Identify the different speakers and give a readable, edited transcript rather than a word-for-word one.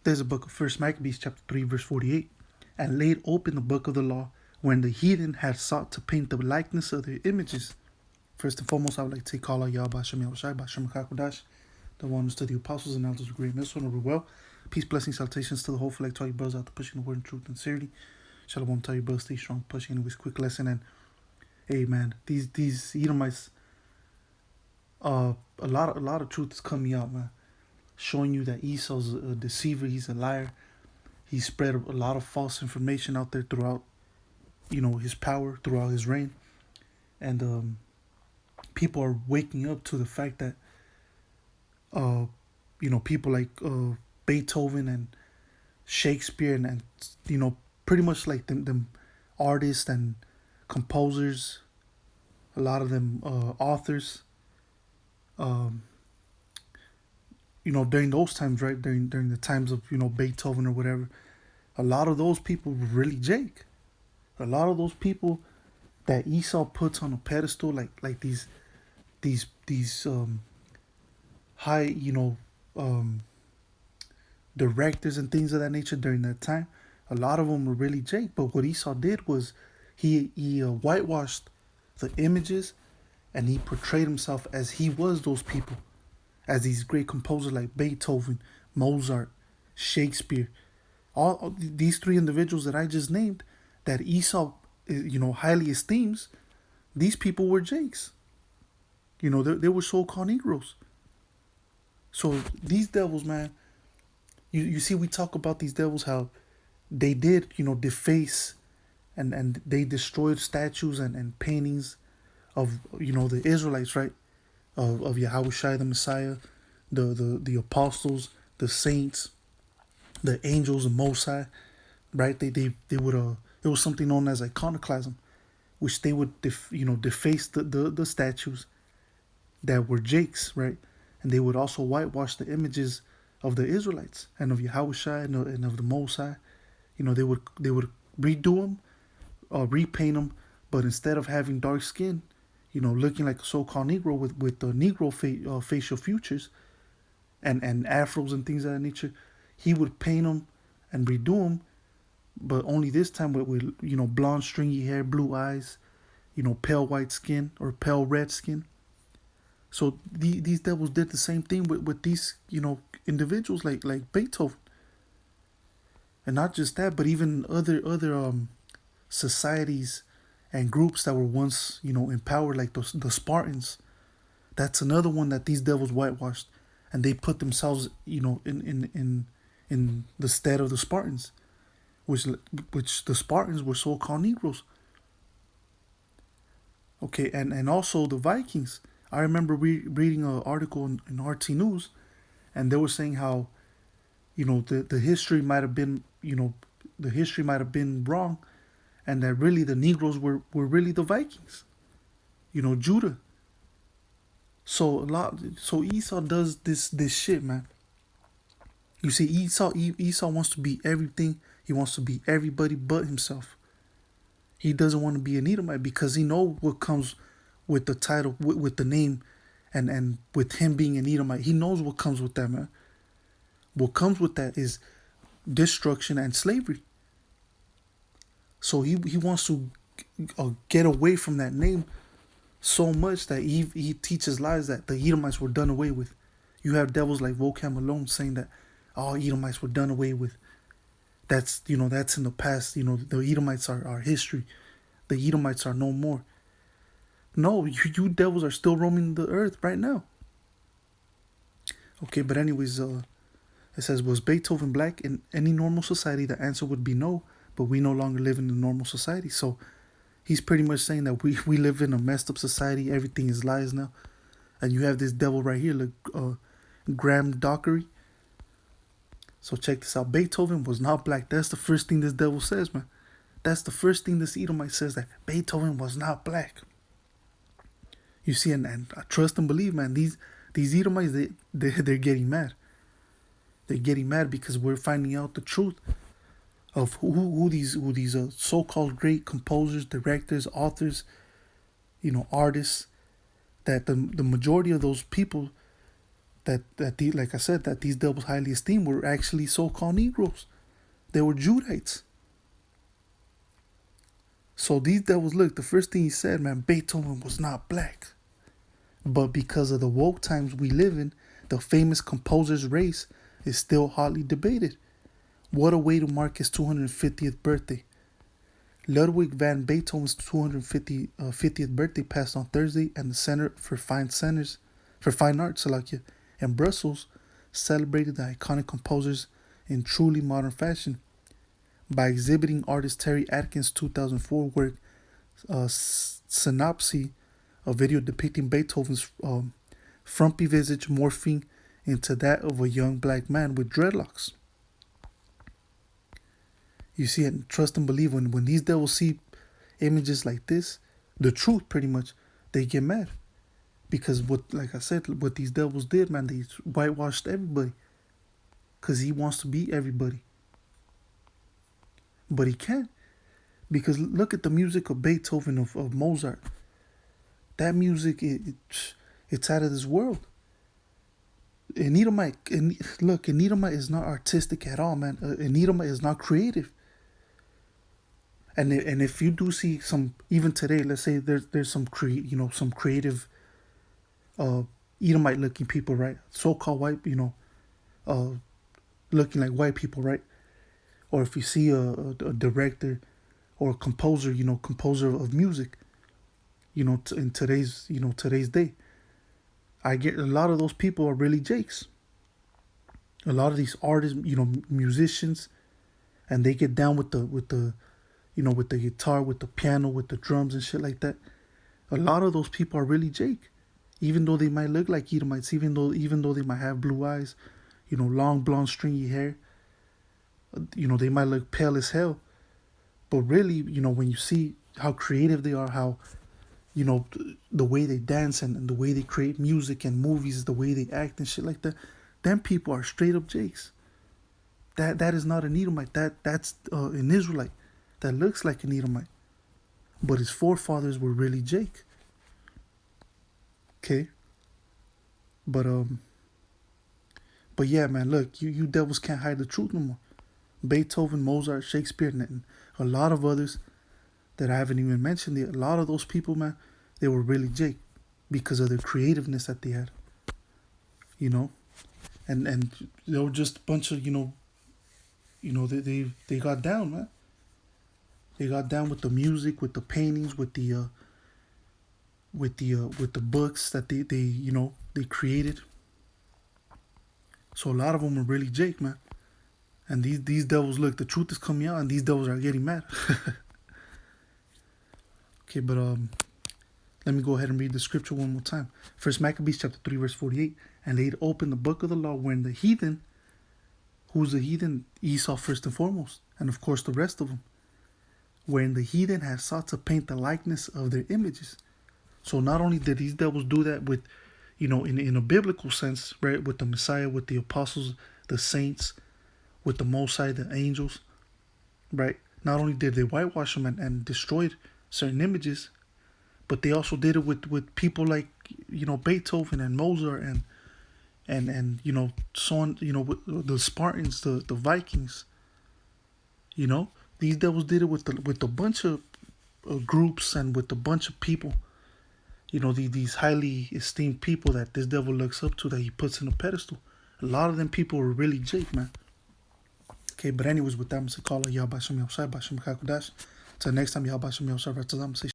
Speaker 1: There's a book of First Maccabees chapter 3 verse 48. And laid open the book of the law when the heathen had sought to paint the likeness of their images. First and foremost, I would like to call out Yahweh Shem Yahushai, Bashem Kakodash, the ones to the apostles and elders of great mitzvah and well. Peace, blessings, salutations to the whole flag, to all you brothers out there pushing the word and truth and sincerity. Shalom, tell you brothers, stay strong, pushing. Anyways, quick lesson. And hey, man, these Edomites, a lot of truth is coming out, man, showing you that Esau's a deceiver, he's a liar. He spread a lot of false information out there throughout, his power, throughout his reign, and people are waking up to the fact that, people like Beethoven and Shakespeare and pretty much like them artists and composers, a lot of them authors, during those times, right, during the times of Beethoven or whatever, a lot of those people were really Jake. A lot of those people that Esau puts on a pedestal, like these high directors and things of that nature during that time, a lot of them were really Jake. But what Esau did was he whitewashed the images, and he portrayed himself as he was those people, as these great composers like Beethoven, Mozart, Shakespeare, all these three individuals that I just named, that Esau, highly esteems. These people were Jakes. They were so-called Negroes. So these devils, man, you see, we talk about these devils, how they did, deface and they destroyed statues and paintings of, the Israelites, right? Of Yahushua the Messiah, the apostles, the saints, the angels of Mosai, right? They would it was something known as iconoclasm, which they would deface the statues that were Jakes, right? And they would also whitewash the images of the Israelites and of Yahushua and of the Mosai. They would redo them, repaint them, but instead of having dark skin, looking like a so-called Negro with the Negro facial features and afros and things of that nature, he would paint them and redo them, but only this time with blonde stringy hair, blue eyes, pale white skin or pale red skin. So these devils did the same thing with these individuals like Beethoven, and not just that, but even other societies and groups that were once in power, like the Spartans. That's another one that these devils whitewashed, and they put themselves in the stead of the Spartans, which the Spartans were so-called Negroes. Okay, and also the Vikings. I remember reading an article in RT News, and they were saying how the history might have been wrong, and that really the Negroes were really the Vikings, Judah. So Esau does this shit, man. You see, Esau wants to be everything. He wants to be everybody but himself. He doesn't want to be an Edomite because he knows what comes with the title, with the name, and with him being an Edomite. He knows what comes with that, man. What comes with that is destruction and slavery. So he wants to get away from that name so much that he teaches lies that the Edomites were done away with. You have devils like Vocam Malone saying that all Edomites were done away with. That's that's in the past. The Edomites are history. The Edomites are no more. No, you devils are still roaming the earth right now. Okay, but anyways, it says, was Beethoven black? In any normal society, the answer would be no, but we no longer live in a normal society. So he's pretty much saying that we live in a messed up society. Everything is lies now. And you have this devil right here, like Graham Dockery. So check this out. Beethoven was not black. That's the first thing this devil says, man. That's the first thing this Edomite says, that Beethoven was not black. You see, and I trust and believe, man, these Edomites, they're getting mad. They're getting mad because we're finding out the truth of who these so-called great composers, directors, authors, artists, that the majority of those people, Like I said, that these devils highly esteemed were actually so-called Negroes. They were Judites. So these devils, look, the first thing he said, man, Beethoven was not black. But because of the woke times we live in, the famous composer's race is still hotly debated. What a way to mark his 250th birthday. Ludwig van Beethoven's 250th birthday passed on Thursday, and the Center for Fine Arts in Brussels celebrated the iconic composers in truly modern fashion by exhibiting artist Terry Atkins' 2004 work, Synopsis, a video depicting Beethoven's frumpy visage morphing into that of a young black man with dreadlocks. You see, and trust and believe, when these devils see images like this, the truth pretty much, they get mad. Because like I said, what these devils did, man, they whitewashed everybody. Because he wants to be everybody. But he can't. Because look at the music of Beethoven, of Mozart. That music, it's out of this world. An Edomite, look, an Edomite is not artistic at all, man. An Edomite is not creative. And if you do see some, even today, let's say there's some some creative Edomite looking people, right? So-called white, uh, looking like white people, right? Or if you see a director or a composer, composer of music, in today's day, I get a lot of those people are really jakes. A lot of these artists, musicians, and they get down with the with the guitar, with the piano, with the drums and shit like that. A lot of those people are really Jake, even though they might look like Edomites, even though they might have blue eyes, long blonde stringy hair. They might look pale as hell, but really, when you see how creative they are, how the way they dance and the way they create music and movies, the way they act and shit like that, them people are straight up Jakes. That is not an Edomite. That's an Israelite that looks like an Edomite, but his forefathers were really Jake. Okay, but but yeah, man, look, you devils can't hide the truth no more. Beethoven, Mozart, Shakespeare, and a lot of others that I haven't even mentioned. A lot of those people, man, they were really Jake because of their creativeness that they had. And they were just a bunch of they got down, man. They got down with the music, with the paintings, with the books that they created. So a lot of them were really Jake, man. And these devils, look, the truth is coming out, and these devils are getting mad. Okay, but let me go ahead and read the scripture one more time. First Maccabees chapter 3, verse 48. And laid open the book of the law, wherein the heathen, who's the heathen? Esau first and foremost, and of course the rest of them. Wherein the heathen had sought to paint the likeness of their images. So not only did these devils do that with, in a biblical sense, right, with the Messiah, with the apostles, the saints, with the Most High, the angels, right? Not only did they whitewash them and destroyed certain images, but they also did it with people like, Beethoven and Mozart and so on, with the Spartans, the Vikings. These devils did it with a bunch of groups and with a bunch of people. These highly esteemed people that this devil looks up to, that he puts in a pedestal. A lot of them people were really Jake, man. Okay, but anyways, with that, I'm going to call it Yah Bashem Yahshai Bashem Kakodash. Till next time, Yah Bashem Yahshai.